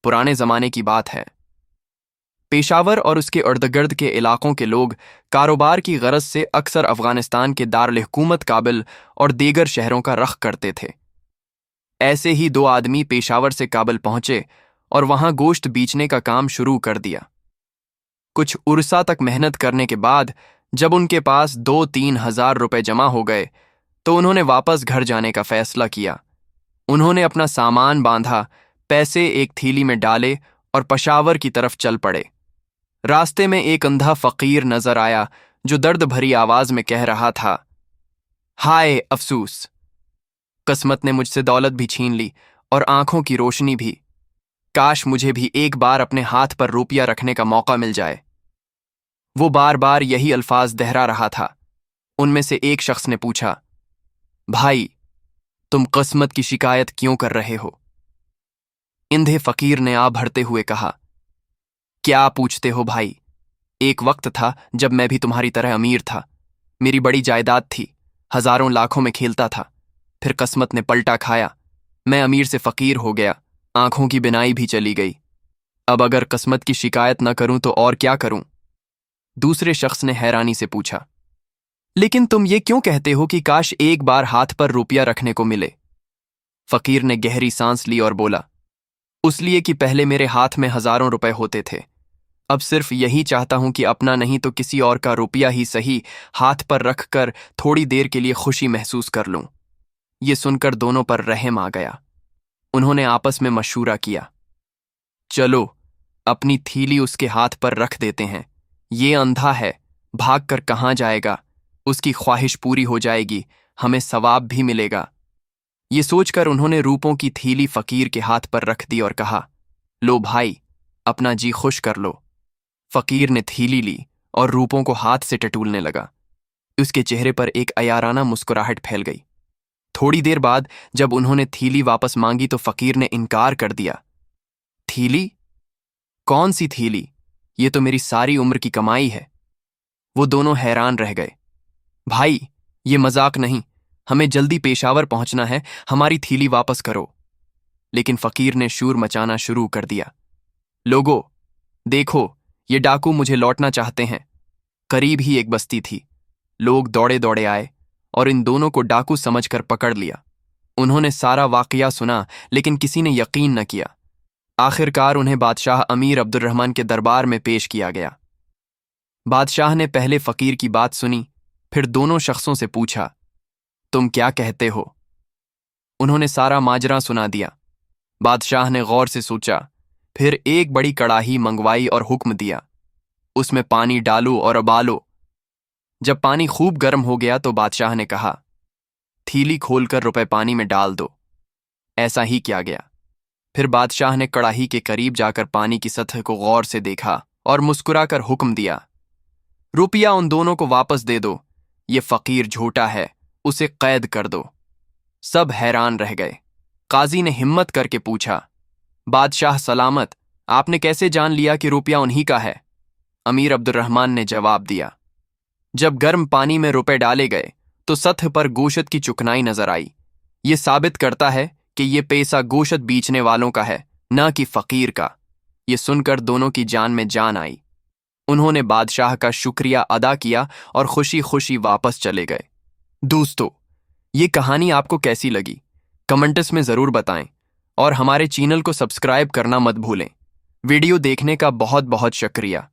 पुराने ज़माने की बात है। पेशावर और उसके इर्द-गिर्द के इलाकों के लोग कारोबार की गरज से अक्सर अफगानिस्तान के दारुल-हुकूमत काबिल और दीगर शहरों का रख करते थे। ऐसे ही दो आदमी पेशावर से काबिल पहुंचे और वहां गोश्त बेचने का काम शुरू कर दिया। कुछ उर्सा तक मेहनत करने के बाद जब उनके पास 2-3 हज़ार रुपए जमा हो गए तो उन्होंने वापस घर जाने का फैसला किया। उन्होंने अपना सामान बांधा, पैसे एक थैली में डाले और पेशावर की तरफ चल पड़े। रास्ते में एक अंधा फकीर नजर आया जो दर्द भरी आवाज में कह रहा था, हाय अफसूस, किस्मत ने मुझसे दौलत भी छीन ली और आंखों की रोशनी भी। काश मुझे भी एक बार अपने हाथ पर रुपया रखने का मौका मिल जाए। वो बार बार यही अल्फाज दोहरा रहा था। उनमें से एक शख्स ने पूछा, भाई, तुम किस्मत की शिकायत क्यों कर रहे हो? इंधे फकीर ने आ भरते हुए कहा, क्या पूछते हो भाई? एक वक्त था जब मैं भी तुम्हारी तरह अमीर था। मेरी बड़ी जायदाद थी, हजारों लाखों में खेलता था। फिर किस्मत ने पलटा खाया, मैं अमीर से फकीर हो गया, आंखों की बिनाई भी चली गई। अब अगर किस्मत की शिकायत न करूं तो और क्या करूं? दूसरे शख्स ने हैरानी से पूछा, लेकिन तुम ये क्यों कहते हो कि काश एक बार हाथ पर रुपया रखने को मिले? फकीर ने गहरी सांस ली और बोला, उसलिए कि पहले मेरे हाथ में हजारों रुपए होते थे। अब सिर्फ यही चाहता हूं कि अपना नहीं तो किसी और का रुपया ही सही हाथ पर रखकर थोड़ी देर के लिए खुशी महसूस कर लूं। ये सुनकर दोनों पर रहम आ गया। उन्होंने आपस में मशूरा किया, चलो अपनी थैली उसके हाथ पर रख देते हैं। ये अंधा है, भागकर कहाँ जाएगा? उसकी ख्वाहिश पूरी हो जाएगी, हमें सवाब भी मिलेगा। ये सोचकर उन्होंने रूपों की थैली फकीर के हाथ पर रख दी और कहा, लो भाई, अपना जी खुश कर लो। फकीर ने थैली ली और रूपों को हाथ से टटोलने लगा। उसके चेहरे पर एक अयाराना मुस्कुराहट फैल गई। थोड़ी देर बाद जब उन्होंने थैली वापस मांगी तो फकीर ने इनकार कर दिया। थैली? कौन सी थैली? ये तो मेरी सारी उम्र की कमाई है। वो दोनों हैरान रह गए। भाई, ये मजाक नहीं, हमें जल्दी पेशावर पहुंचना है, हमारी थैली वापस करो। लेकिन फकीर ने शोर मचाना शुरू कर दिया, लोगों, देखो, ये डाकू मुझे लौटना चाहते हैं। करीब ही एक बस्ती थी। लोग दौड़े दौड़े आए और इन दोनों को डाकू समझकर पकड़ लिया। उन्होंने सारा वाकया सुना लेकिन किसी ने यकीन न किया। आखिरकार उन्हें बादशाह अमीर अब्दुर्रहमान के दरबार में पेश किया गया। बादशाह ने पहले फकीर की बात सुनी, फिर दोनों शख्सों से पूछा, तुम क्या कहते हो? उन्होंने सारा माजरा सुना दिया। बादशाह ने गौर से सोचा, फिर एक बड़ी कड़ाही मंगवाई और हुक्म दिया, उसमें पानी डालो और उबालो। जब पानी खूब गर्म हो गया तो बादशाह ने कहा, थैली खोलकर रुपए पानी में डाल दो। ऐसा ही किया गया। फिर बादशाह ने कड़ाही के करीब जाकर पानी की सतह को गौर से देखा और मुस्कुराकर हुक्म दिया, रुपया उन दोनों को वापस दे दो। ये फकीर झूठा है, उसे कैद कर दो। सब हैरान रह गए। काजी ने हिम्मत करके पूछा, बादशाह सलामत, आपने कैसे जान लिया कि रुपया उन्हीं का है? अमीर अब्दुर्रहमान ने जवाब दिया, जब गर्म पानी में रुपए डाले गए तो सतह पर गोशत की चुकनाई नजर आई। ये साबित करता है कि ये पैसा गोशत बेचने वालों का है, न कि फकीर का। ये सुनकर दोनों की जान में जान आई। उन्होंने बादशाह का शुक्रिया अदा किया और खुशी खुशी वापस चले गए। दोस्तों, ये कहानी आपको कैसी लगी? कमेंट्स में ज़रूर बताएं और हमारे चैनल को सब्सक्राइब करना मत भूलें। वीडियो देखने का बहुत बहुत शुक्रिया।